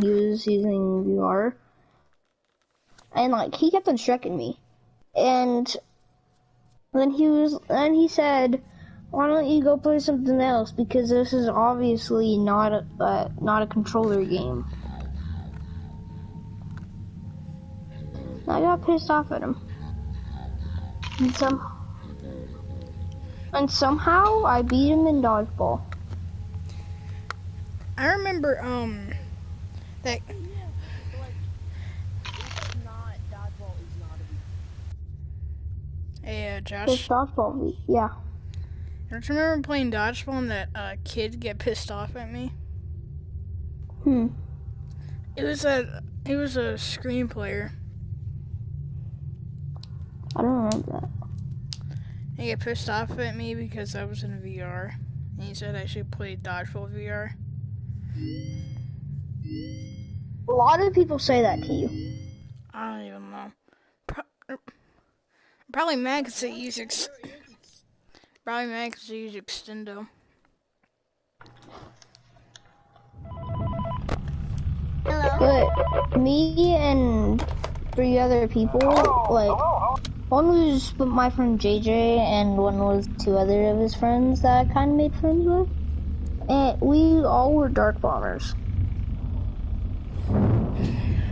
he was using VR, and like he kept on striking me, and then he said, "Why don't you go play something else? Because this is obviously not a controller game." I got pissed off at him, and somehow I beat him in dodgeball. I remember that. Hey, Josh. Dodgeball, yeah. Don't you remember playing dodgeball and that kid get pissed off at me? It was a screen player. I don't remember that. He got pissed off at me because I was in VR. And he said I should play dodgeball VR. A lot of people say that to you. I don't even know. Probably mad because they use Extendo. But me and 3 other people, like, one was my friend JJ, and one was 2 other of his friends that I kind of made friends with. And we all were dark bombers.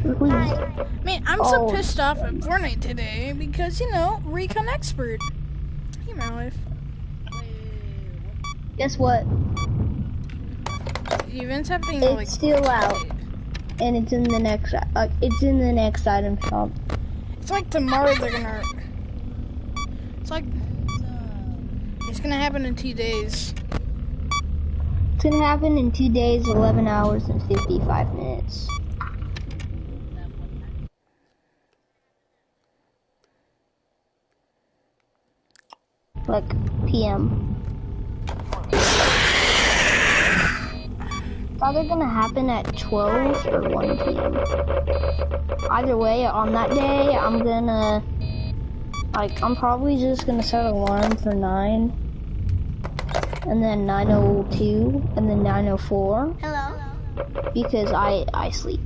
Man, I'm so pissed off at Fortnite today because, you know, Recon Expert. Hey, my life. Guess what? The event's happening It's like still out, and it's in the next item shop. It's like tomorrow they're gonna. It's like it's gonna happen in 2 days. It's gonna happen in 2 days, 11 hours, and 55 minutes. Like PM. It's either gonna happen at 12 or 1 PM. Either way, on that day, I'm probably just gonna set an alarm for 9, and then 9:02, and then 9:04. Hello. Because I sleep.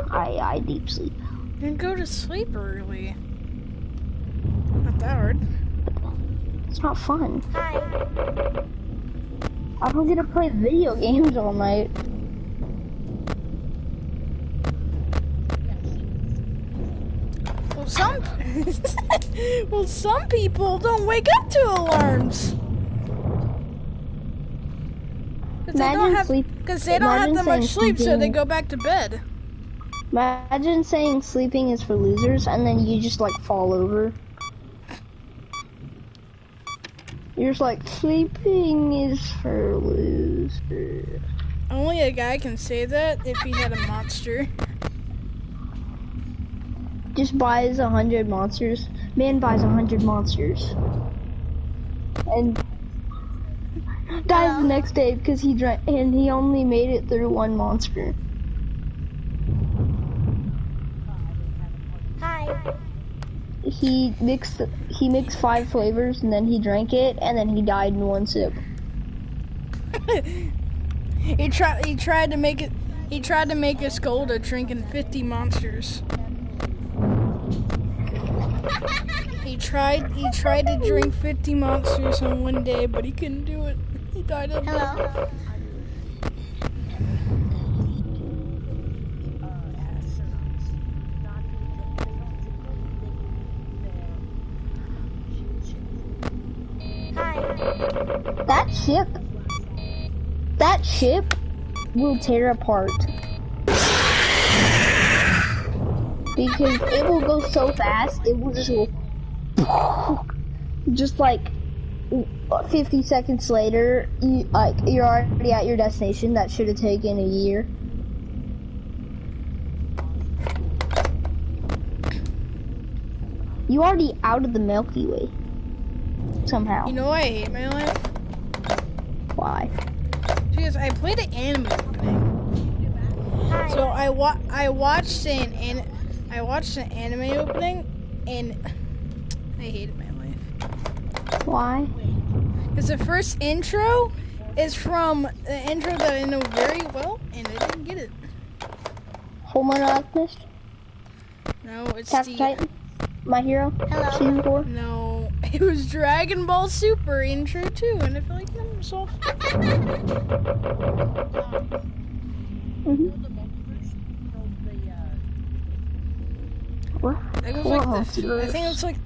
I deep sleep. You can go to sleep early. Not that hard. It's not fun. Hi. I don't get to play video games all night. Well, some people don't wake up to alarms. Because they don't have that much sleep, so they go back to bed. Imagine saying sleeping is for losers, and then you just like fall over. You're just like, sleeping is for losers. Only a guy can say that if he had a monster. Just buys 100 monsters. Man buys 100 monsters. And dies the next day because he drank, and he only made it through 1 monster. Hi. He mixed 5 flavors, and then he drank it, and then he died in 1 sip. He tried to make us gold at drinking 50 monsters. He tried to drink 50 monsters in 1 day, but he couldn't do it. He died of Hello. That ship will tear apart. Because it will go so fast, it will just go just like 50 seconds later, you're already at your destination. That should have taken a year. You already out of the Milky Way. Somehow. You know why I hate my life? Why? Because I played an anime opening. So I watched an anime opening, and I hated my life. Why? Because the first intro is from the intro that I know very well, and I didn't get it. Full Metal Alchemist? No, it's Attack the... Titan? My Hero? Hello. Season 4? No, it was Dragon Ball Super intro too, and I feel like that was all... Mm-hmm. What? I think it was What like the... multiverse? I think it was like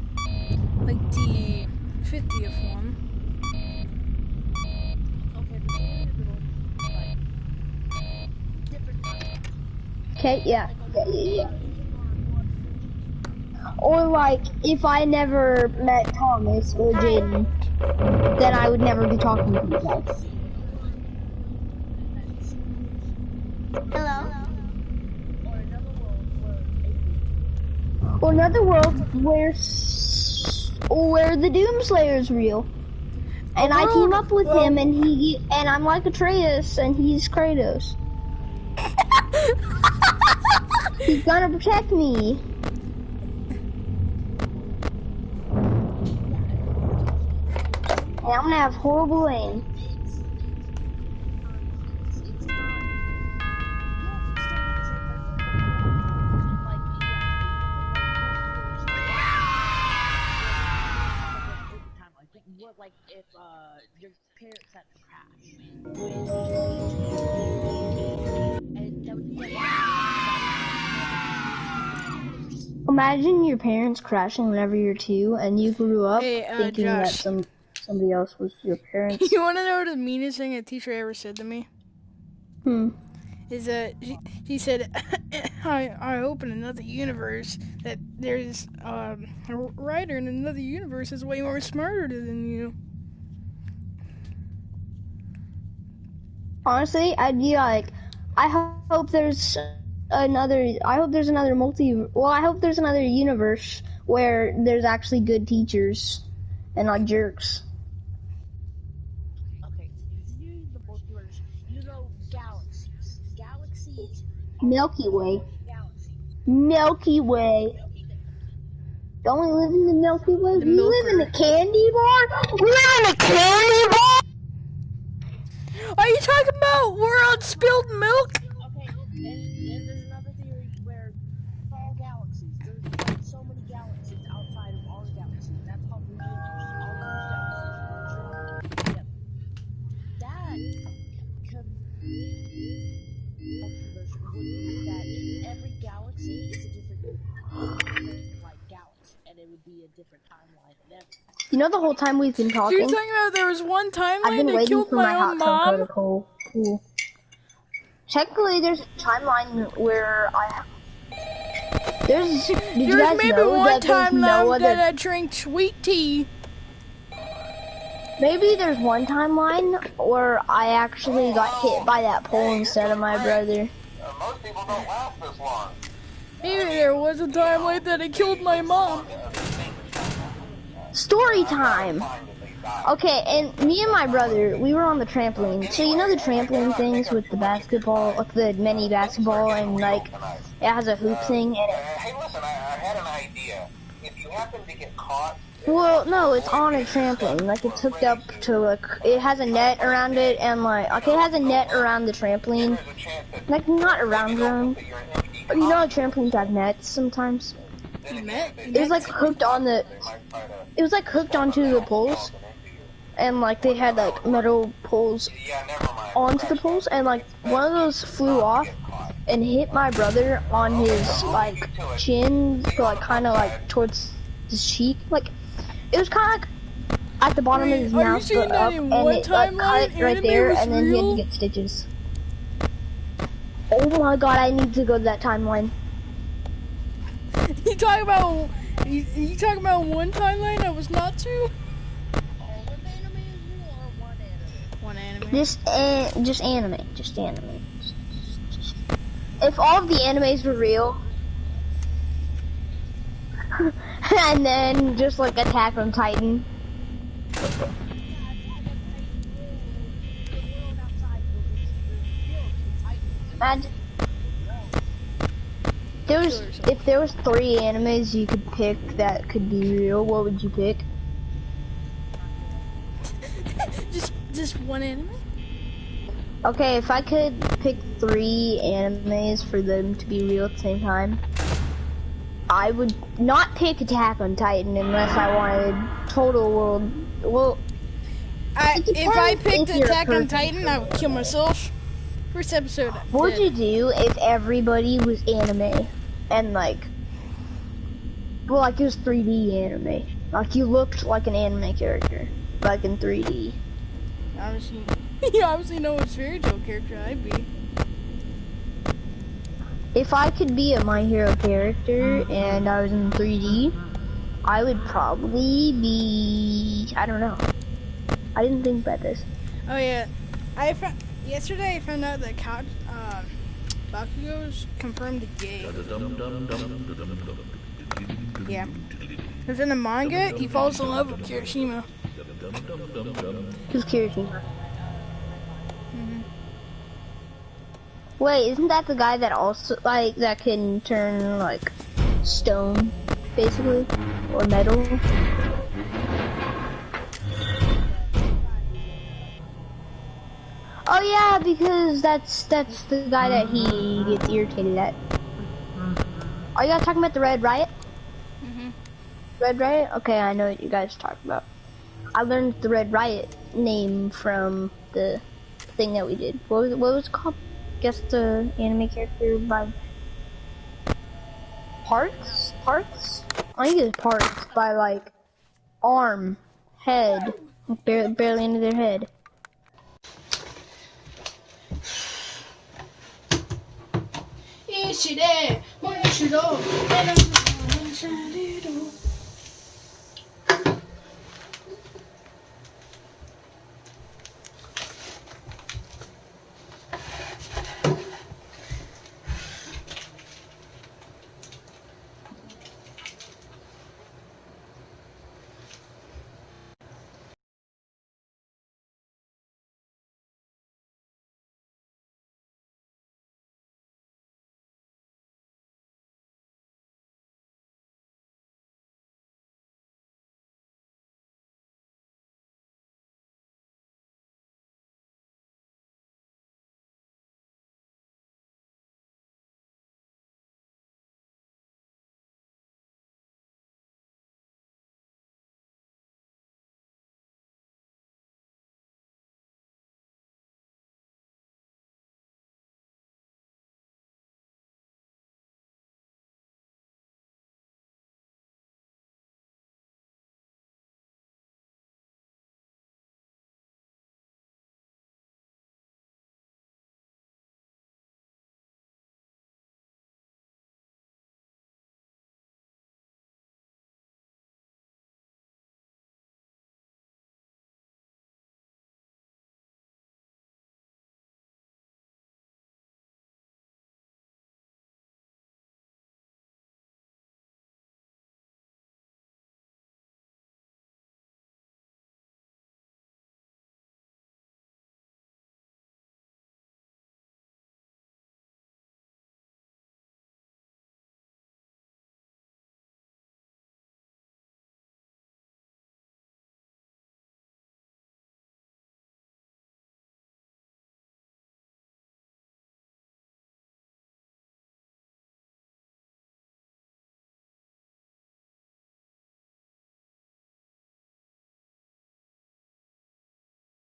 the 50th one. Okay, yeah. Or like, if I never met Thomas or Jaden, then I would never be talking to you guys. Hello. Or another world where the Doomslayer is real. And I team up with him, and I'm like Atreus, and he's Kratos. He's gonna protect me. And I'm gonna have horrible aim. Like if your parents had to crash. And that would Imagine your parents crashing whenever you're 2, and you grew up thinking that Josh. somebody else was your parents. You want to know the meanest thing a teacher ever said to me? Is that she said, I hope in another universe that there's a writer in another universe is way more smarter than you. Honestly, I'd be like, I hope there's another universe where there's actually good teachers and not jerks. okay, you the multiverse, you know galaxies. Galaxies Milky Way. galaxies. Milky Way. Don't we live in the Milky Way? The We live in a candy bar? We live in a candy bar? Are you talking about we're on spilled milk? Okay, and there's another theory where all galaxies, there's like so many galaxies outside of our galaxy. That's called the universe. All of these galaxies together. That could multiverse would be that every galaxy is a different like galaxy, and it would be a different timeline and everything. You know the whole time we've been talking? You're talking about there was one I've timeline been that waiting killed for my my hot own tub mom? protocol. Cool. Technically, there's a timeline where did you There's guys maybe know one that there's no timeline other... that I drank sweet tea. Maybe there's one timeline where I actually got hit by that pole instead of my brother. Most people don't last this long. Maybe there was a timeline that I killed my mom. Story time! Okay, and me and my brother, we were on the trampoline. So you know the trampoline things with the basketball, like the mini basketball, and like it has a hoop thing in it. Hey, listen, I had an idea. If you happen to get caught... Well, no, it's on a trampoline. Like it's hooked up to like it has a net around it, and like okay, it has a net around the trampoline. Like not around them. But you know, trampolines have nets sometimes. It was like hooked on the. It was like hooked onto the poles, and like they had like metal poles onto the poles, and like one of those flew off and hit my brother on his like chin, so, like kind of like towards his cheek. Like it was kind of like at the bottom of his mouth, but up, and it like cut right there, and then he had to get stitches. Oh my god, I need to go to that timeline. You talking about one timeline that was not true? All of anime is real or one anime? One anime. Just anime. If all of the animes were real, and then just like Attack on Titan. Imagine if there was 3 animes you could pick that could be real, what would you pick? just one anime? Okay, if I could pick 3 animes for them to be real at the same time, I would not pick Attack on Titan unless I wanted total world. Well, it If I depends picked if you're a Attack on person. Titan, I would kill myself. First episode, What would dead. you do if everybody was anime and like, well, like it was 3D anime, like you looked like an anime character, like in 3D. Obviously, you obviously know what fairy tale character I'd be. If I could be a My Hero character and I was in 3D, I would probably be, I don't know. I didn't think about this. Oh yeah, yesterday I found out that Bakugo's confirmed gay. Yeah, because in the manga he falls in love with Kirishima. Who's Kirishima? Wait, isn't that the guy that also, like, that can turn, like, stone, basically? Or metal? Oh yeah, because that's the guy that he gets irritated at. Are you guys talking about the Red Riot? Red Riot? Okay, I know what you guys are talking about. I learned the Red Riot name from the thing that we did. What was it called? Guess the anime character by parts? Parts? I think it's parts by like arm, head, barely into their head.